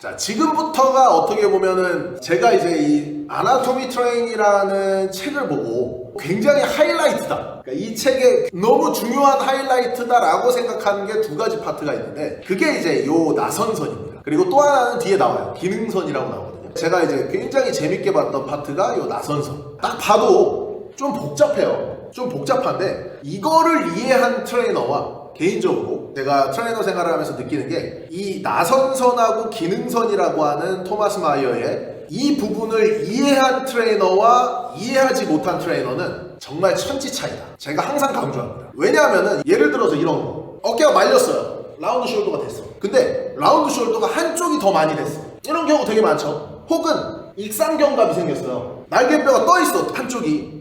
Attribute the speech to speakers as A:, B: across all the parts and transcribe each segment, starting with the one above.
A: 자, 지금부터가 어떻게 보면은 제가 이제 이 아나토미 트레인이라는 책을 보고 굉장히 하이라이트다, 그러니까 이 책의 너무 중요한 하이라이트다라고 생각하는 게 두 가지 파트가 있는데, 그게 이제 요 나선선입니다. 그리고 또 하나는 뒤에 나와요. 기능선이라고 나오거든요. 제가 이제 굉장히 재밌게 봤던 파트가 요 나선선. 딱 봐도 좀 복잡해요. 좀 복잡한데 이거를 이해한 트레이너와 개인적으로 제가 트레이너 생활을 하면서 느끼는 게, 이 나선선하고 기능선이라고 하는 토마스 마이어의 이 부분을 이해한 트레이너와 이해하지 못한 트레이너는 정말 천지 차이다. 제가 항상 강조합니다. 왜냐하면은 예를 들어서 이런 거, 어깨가 말렸어요. 라운드 숄더가 됐어. 근데 라운드 숄더가 한쪽이 더 많이 됐어. 이런 경우 되게 많죠. 혹은 익상견갑이 생겼어요. 날개뼈가 떠 있어.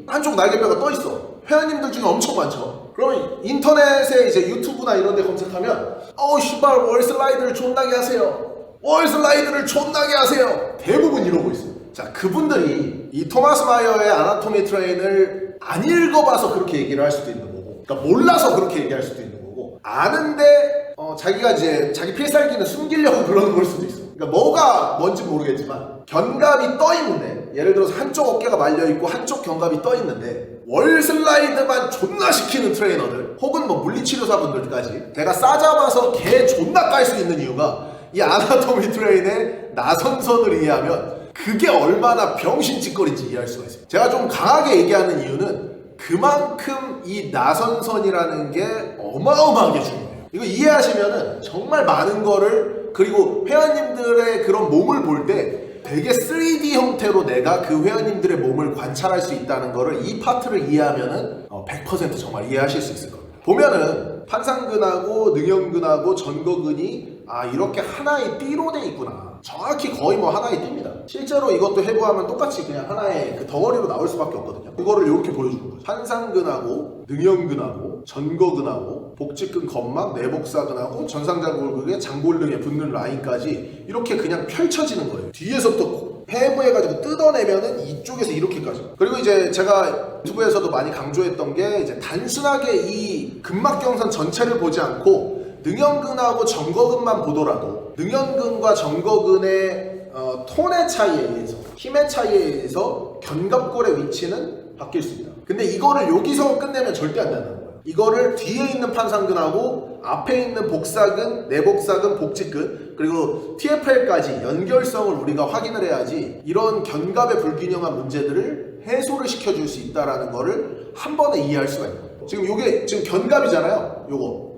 A: 한쪽 날개뼈가 떠 있어. 회원님들 중에 엄청 많죠. 그러면 인터넷에 이제 유튜브나 이런 데 검색하면 씨발 월슬라이드를 존나게 하세요. 월슬라이드를 존나게 하세요. 대부분 이러고 있어요. 자, 그분들이 이 토마스 마이어의 아나토미 트레인을 안 읽어봐서 그렇게 얘기를 할 수도 있는 거고, 그러니까 몰라서 그렇게 얘기할 수도 있는 거고, 아는데 자기가 이제 자기 필살기는 숨기려고 그러는 걸 수도 있어. 그러니까 뭐가 뭔지 모르겠지만 견갑이 떠 있는데, 예를 들어서 한쪽 어깨가 말려있고 한쪽 견갑이 떠 있는데 월슬라이드만 존나 시키는 트레이너들, 혹은 뭐 물리치료사분들까지 제가 싸잡아서 개 존나 깔 수 있는 이유가, 이 아나토미 트레인의 나선선을 이해하면 그게 얼마나 병신짓거리인지 이해할 수가 있어요. 제가 좀 강하게 얘기하는 이유는 그만큼 이 나선선이라는 게 어마어마하게 중요해요. 이거 이해하시면은 정말 많은 거를, 그리고 회원님들의 그런 몸을 볼 때 되게 3D 형태로 내가 그 회원님들의 몸을 관찰할 수 있다는 거를 이 파트를 이해하면은 100% 정말 이해하실 수 있을 겁니다. 보면은 판상근하고 능형근하고 전거근이 이렇게 하나의 띠로 돼 있구나. 정확히 거의 뭐 하나의 띠입니다. 실제로 이것도 해부하면 똑같이 그냥 하나의 그 덩어리로 나올 수밖에 없거든요. 그거를 이렇게 보여주는 거죠. 판상근하고 능형근하고 전거근하고 복직근 건막 내복사근하고 전상장골근의 장골릉에 붙는 라인까지 이렇게 그냥 펼쳐지는 거예요. 뒤에서부터 해부해가지고 뜯어내면은 이쪽에서 이렇게까지. 그리고 이제 제가 유튜브에서도 많이 강조했던 게, 이제 단순하게 이 근막경선 전체를 보지 않고 능형근하고 전거근만 보더라도 능형근과 전거근의 톤의 차이에 의해서, 힘의 차이에 의해서 견갑골의 위치는 바뀔 수 있다. 근데 이거를 여기서 끝내면 절대 안 된다는 거예요. 이거를 뒤에 있는 판상근하고 앞에 있는 복사근, 내복사근, 복직근, 그리고 TFL까지 연결성을 우리가 확인을 해야지 이런 견갑의 불균형한 문제들을 해소를 시켜줄 수 있다는 거를 한 번에 이해할 수가 있는 거예요. 지금 이게 지금 견갑이잖아요.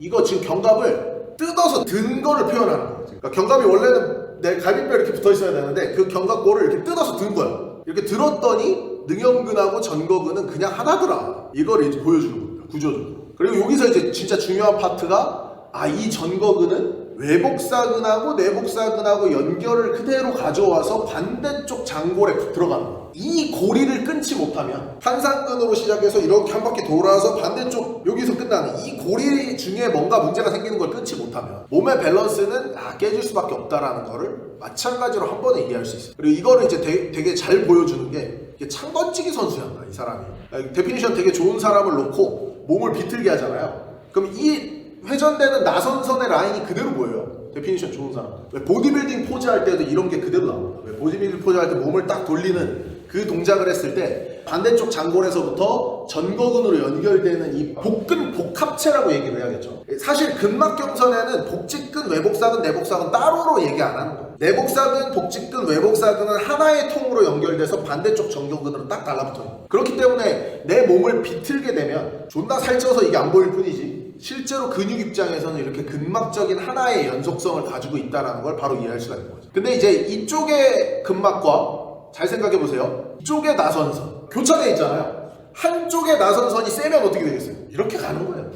A: 이거 지금 견갑을 뜯어서 든 거를 표현하는 거예요. 그러니까 견갑이 원래는 내 갈비뼈 이렇게 붙어 있어야 되는데 그 견갑골을 이렇게 뜯어서 든 거야. 이렇게 들었더니 능형근하고 전거근은 그냥 하나더라. 이걸 이제 보여주는 겁니다. 구조적으로. 그리고 여기서 이제 진짜 중요한 파트가, 이 전거근은 외복사근하고 내복사근하고 연결을 그대로 가져와서 반대쪽 장골에 들어가는 거예요. 이 고리를 끊지 못하면, 판상근으로 시작해서 이렇게 한 바퀴 돌아서 반대쪽 여기서 끝나는 이 고리 중에 뭔가 문제가 생기는 걸 끊지 못하면 몸의 밸런스는 깨질 수밖에 없다라는 거를 마찬가지로 한 번에 이해할 수 있어요. 그리고 이거를 이제 되게 잘 보여주는 게, 창 던지기 선수였나 이 사람이. 데피니션 되게 좋은 사람을 놓고 몸을 비틀게 하잖아요. 그럼 이 회전되는 나선선의 라인이 그대로 보여요. 데피니션 좋은 사람. 왜 보디빌딩 포즈 할 때도 이런 게 그대로 나옵니다. 왜 보디빌딩 포즈 할 때 몸을 딱 돌리는 그 동작을 했을 때 반대쪽 장골에서부터 전거근으로 연결되는 이 복근 복합체라고 얘기를 해야겠죠. 사실 근막경선에는 복직근, 외복사근, 내복사근 따로로 얘기 안 하는 거예요. 내복사근, 복직근, 외복사근은 하나의 통으로 연결돼서 반대쪽 전거근으로 딱 달라붙어요. 그렇기 때문에 내 몸을 비틀게 되면 존나 살쪄서 이게 안 보일 뿐이지, 실제로 근육 입장에서는 이렇게 근막적인 하나의 연속성을 가지고 있다는 걸 바로 이해할 수가 있는 거죠. 근데 이제 이쪽의 근막과, 잘 생각해보세요. 이쪽의 나선선 교차되어 있잖아요. 한쪽의 나선선이 세면 어떻게 되겠어요? 이렇게 가는 거예요.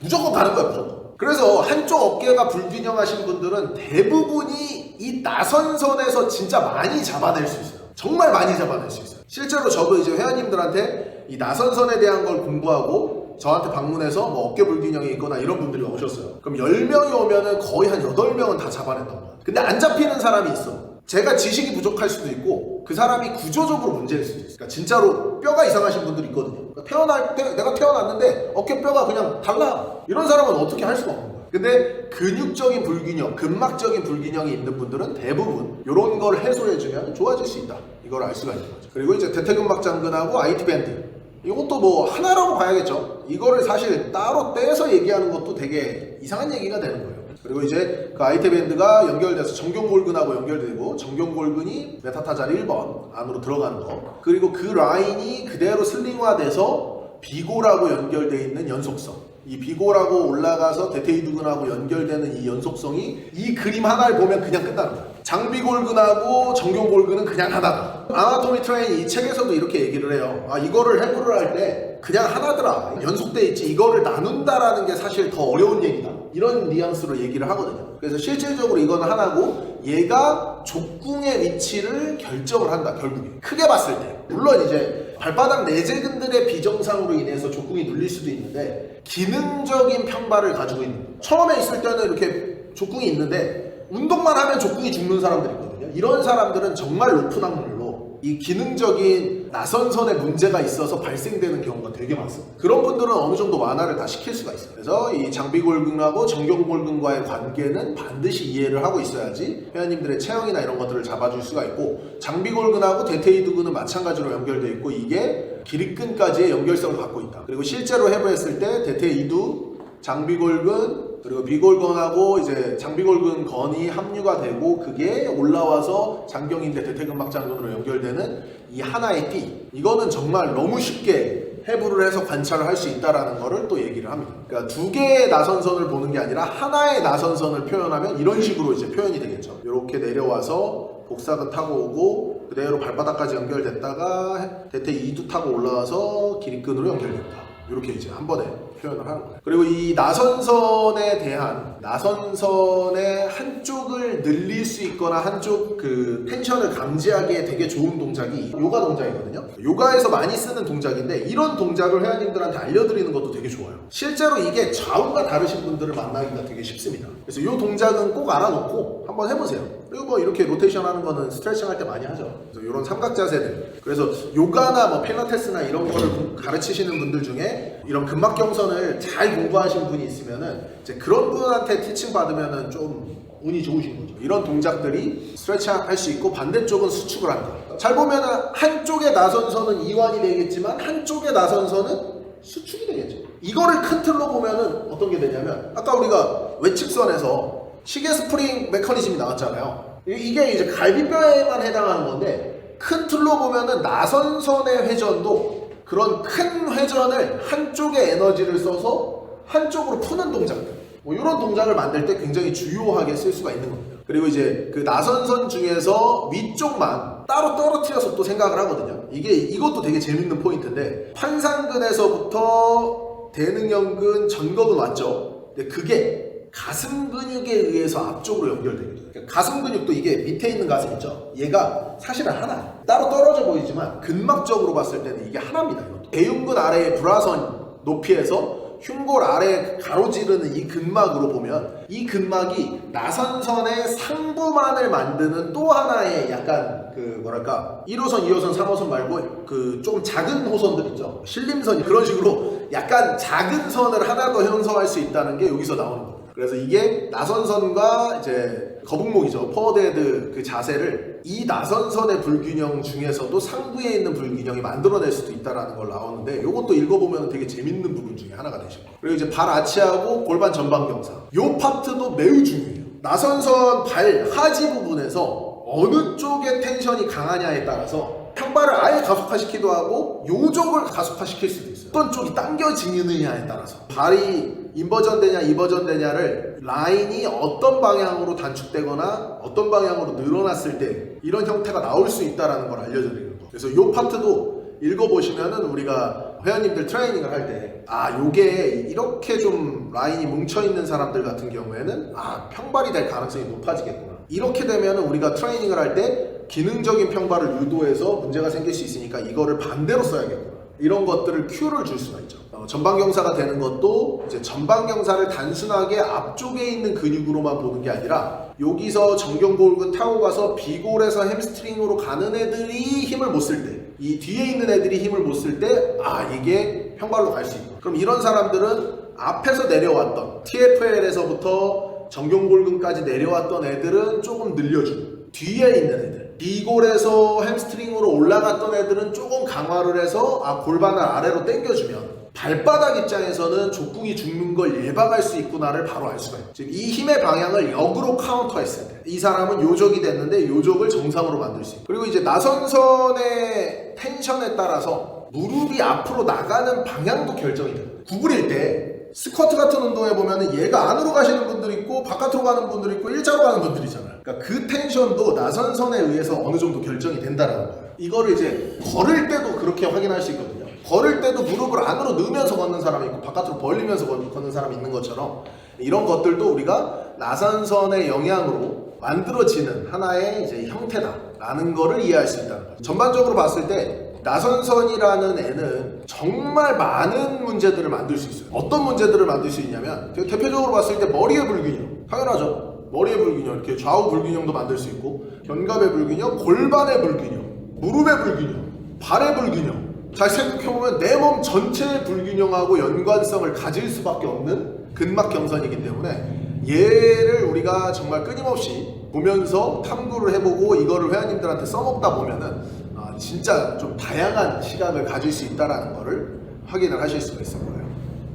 A: 무조건 가는 거예요. 무조건. 그래서 한쪽 어깨가 불균형하신 분들은 대부분이 이 나선선에서 진짜 많이 잡아낼 수 있어요. 정말 많이 잡아낼 수 있어요. 실제로 저도 이제 회원님들한테 이 나선선에 대한 걸 공부하고 저한테 방문해서 뭐 어깨 불균형이 있거나 이런 분들이 오셨어요. 그럼 10명이 오면은 거의 한 8명은 다 잡아낸단 말이에요. 근데 안 잡히는 사람이 있어. 제가 지식이 부족할 수도 있고 그 사람이 구조적으로 문제일 수도 있어요. 그러니까 진짜로 뼈가 이상하신 분들이 있거든요. 그러니까 태어날 때 내가 태어났는데 어깨뼈가 그냥 달라. 이런 사람은 어떻게 할 수가 없는 거예요. 근데 근육적인 불균형, 근막적인 불균형이 있는 분들은 대부분 이런 걸 해소해주면 좋아질 수 있다. 이걸 알 수가 있는 거죠. 그리고 이제 대퇴근막 장근하고 IT 밴드, 이것도 뭐 하나라고 봐야겠죠. 이거를 사실 따로 떼서 얘기하는 것도 되게 이상한 얘기가 되는 거예요. 그리고 이제 그 IT 밴드가 연결돼서 정경골근하고 연결되고, 정경골근이 메타타자 1번 안으로 들어가는 거, 그리고 그 라인이 그대로 슬링화돼서 비골하고 연결되어 있는 연속성, 이 비골하고 올라가서 대퇴이두근하고 연결되는 이 연속성이 이 그림 하나를 보면 그냥 끝나는 거예요. 장비골근하고 정경골근은 그냥 하나다. 아나토미 트레인 이 책에서도 이렇게 얘기를 해요. 아, 이거를 해부를 할 때 그냥 하나더라, 연속돼 있지, 이거를 나눈다라는 게 사실 더 어려운 얘기다, 이런 뉘앙스로 얘기를 하거든요. 그래서 실질적으로 이건 하나고, 얘가 족궁의 위치를 결정을 한다. 결국에 크게 봤을 때, 물론 이제 발바닥 내재근들의 비정상으로 인해서 족궁이 눌릴 수도 있는데, 기능적인 평발을 가지고 있는 거예요. 처음에 있을 때는 이렇게 족궁이 있는데 운동만 하면 족궁이 죽는 사람들이 있거든요. 이런 사람들은 정말 높은 확률로 이 기능적인 나선선에 문제가 있어서 발생되는 경우가 되게 많습니다. 그런 분들은 어느 정도 완화를 다 시킬 수가 있어요. 그래서 이 장비골근하고 정경골근과의 관계는 반드시 이해를 하고 있어야지 회원님들의 체형이나 이런 것들을 잡아줄 수가 있고, 장비골근하고 대퇴이두근은 마찬가지로 연결되어 있고, 이게 기립근까지의 연결성을 갖고 있다. 그리고 실제로 해부했을 때 대퇴이두, 장비골근, 그리고 비골근하고 이제 장비골근 건이 합류가 되고, 그게 올라와서 장경인대 대퇴근막장근으로 연결되는 이 하나의 띠, 이거는 정말 너무 쉽게 해부를 해서 관찰을 할 수 있다라는 거를 또 얘기를 합니다. 그러니까 두 개의 나선선을 보는 게 아니라 하나의 나선선을 표현하면 이런 식으로 이제 표현이 되겠죠. 이렇게 내려와서 복사근 타고 오고, 그대로 발바닥까지 연결됐다가 대퇴이두 타고 올라와서 기립근으로 연결된다. 이렇게 이제 한 번에 표현을 하는 거예요. 그리고 이 나선선에 대한, 나선선의 한쪽을 늘릴 수 있거나 한쪽 그 텐션을 감지하기에 되게 좋은 동작이 요가 동작이거든요. 요가에서 많이 쓰는 동작인데, 이런 동작을 회원님들한테 알려드리는 것도 되게 좋아요. 실제로 이게 좌우가 다르신 분들을 만나기가 되게 쉽습니다. 그래서 이 동작은 꼭 알아놓고 한번 해보세요. 그리고 뭐 이렇게 로테이션 하는 거는 스트레칭 할 때 많이 하죠. 그래서 이런 삼각 자세들, 그래서 요가나 뭐 필라테스나 이런 거를 가르치시는 분들 중에 이런 근막경선을 잘 공부하신 분이 있으면은 이제 그런 분한테 티칭 받으면은 좀 운이 좋으신 거죠. 이런 동작들이 스트레칭 할 수 있고, 반대쪽은 수축을 한다. 잘 보면은 한쪽의 나선선은 이완이 되겠지만 한쪽의 나선선은 수축이 되겠죠. 이거를 큰 틀로 보면은 어떤 게 되냐면, 아까 우리가 외측선에서 시계 스프링 메커니즘이 나왔잖아요. 이게 이제 갈비뼈에만 해당하는 건데, 큰 틀로 보면은 나선선의 회전도 그런 큰 회전을 한쪽의 에너지를 써서 한쪽으로 푸는 동작들, 뭐 이런 동작을 만들 때 굉장히 주요하게 쓸 수가 있는 겁니다. 그리고 이제 그 나선선 중에서 위쪽만 따로 떨어뜨려서 또 생각을 하거든요. 이것도 되게 재밌는 포인트인데, 환상근에서부터 대능형근, 전거근 왔죠. 근데 그게 가슴 근육에 의해서 앞쪽으로 연결되게 돼요. 그러니까 가슴 근육도 이게 밑에 있는 가슴 있죠? 얘가 사실은 하나, 따로 떨어져 보이지만 근막적으로 봤을 때는 이게 하나입니다. 이것도. 대흉근 아래의 불화선 높이에서 흉골 아래 가로지르는 이 근막으로 보면, 이 근막이 나선선의 상부만을 만드는 또 하나의 약간 그 뭐랄까 1호선, 2호선, 3호선 말고 그 조금 작은 호선들 있죠. 신림선, 그런 식으로 약간 작은 선을 하나 더 형성할 수 있다는 게 여기서 나오는 겁니다. 그래서 이게 나선선과 이제 거북목이죠. 포워드헤드 그 자세를 이 나선선의 불균형 중에서도 상부에 있는 불균형이 만들어낼 수도 있다는 걸 나오는데, 이것도 읽어보면 되게 재밌는 부분 중에 하나가 되시고, 그리고 이제 발 아치하고 골반 전방 경사, 이 파트도 매우 중요해요. 나선선 발 하지 부분에서 어느 쪽의 텐션이 강하냐에 따라서 평발을 아예 가속화시키기도 하고 요쪽을 가속화시킬 수도 있어요. 어떤 쪽이 당겨지느냐에 따라서 발이 인버전 되냐 이버전 되냐를, 라인이 어떤 방향으로 단축되거나 어떤 방향으로 늘어났을 때 이런 형태가 나올 수 있다는 걸 알려드리는 거. 그래서 이 파트도 읽어보시면은 우리가 회원님들 트레이닝을 할 때, 아, 요게 이렇게 좀 라인이 뭉쳐있는 사람들 같은 경우에는 아, 평발이 될 가능성이 높아지겠구나. 이렇게 되면은 우리가 트레이닝을 할 때 기능적인 평발을 유도해서 문제가 생길 수 있으니까 이거를 반대로 써야겠구나. 이런 것들을 큐를 줄 수가 있죠. 전방경사가 되는 것도 이제 전방경사를 단순하게 앞쪽에 있는 근육으로만 보는 게 아니라, 여기서 정경골근 타고 가서 비골에서 햄스트링으로 가는 애들이 힘을 못 쓸 때, 이 뒤에 있는 애들이 힘을 못 쓸 때, 아, 이게 평발로 갈 수 있고, 그럼 이런 사람들은 앞에서 내려왔던 TFL에서부터 정경골근까지 내려왔던 애들은 조금 늘려주고, 뒤에 있는 애들, 비골에서 햄스트링으로 올라갔던 애들은 조금 강화를 해서 골반을 아래로 당겨주면 발바닥 입장에서는 족궁이 죽는 걸 예방할 수 있구나를 바로 알 수가 있어요. 즉 이 힘의 방향을 역으로 카운터했을 때 이 사람은 요족이 됐는데 요족을 정상으로 만들 수 있고, 그리고 이제 나선선의 텐션에 따라서 무릎이 앞으로 나가는 방향도 결정이 돼요. 구부릴 때 스쿼트 같은 운동에 보면은 얘가 안으로 가시는 분들이 있고 바깥으로 가는 분들이 있고 일자로 가는 분들이 있잖아요. 그러니까 그 텐션도 나선선에 의해서 어느 정도 결정이 된다는 거예요. 이거를 이제 걸을 때도 그렇게 확인할 수 있거든요. 걸을 때도 무릎을 안으로 넣으면서 걷는 사람이 있고 바깥으로 벌리면서 걷는 사람이 있는 것처럼, 이런 것들도 우리가 나선선의 영향으로 만들어지는 하나의 이제 형태다라는 거를 이해할 수 있다는 거죠. 전반적으로 봤을 때 나선선이라는 애는 정말 많은 문제들을 만들 수 있어요. 어떤 문제들을 만들 수 있냐면, 대표적으로 봤을 때 머리의 불균형, 당연하죠. 머리의 불균형, 이렇게 좌우 불균형도 만들 수 있고, 견갑의 불균형, 골반의 불균형, 무릎의 불균형, 발의 불균형. 잘 생각해보면 내 몸 전체의 불균형하고 연관성을 가질 수밖에 없는 근막 경선이기 때문에 얘를 우리가 정말 끊임없이 보면서 탐구를 해보고 이거를 회원님들한테 써먹다 보면은 진짜 좀 다양한 시각을 가질 수 있다는 거를 확인을 하실 수가 있을 거예요.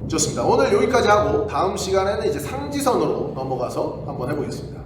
A: 좋습니다. 오늘 여기까지 하고 다음 시간에는 이제 상지선으로 넘어가서 한번 해보겠습니다.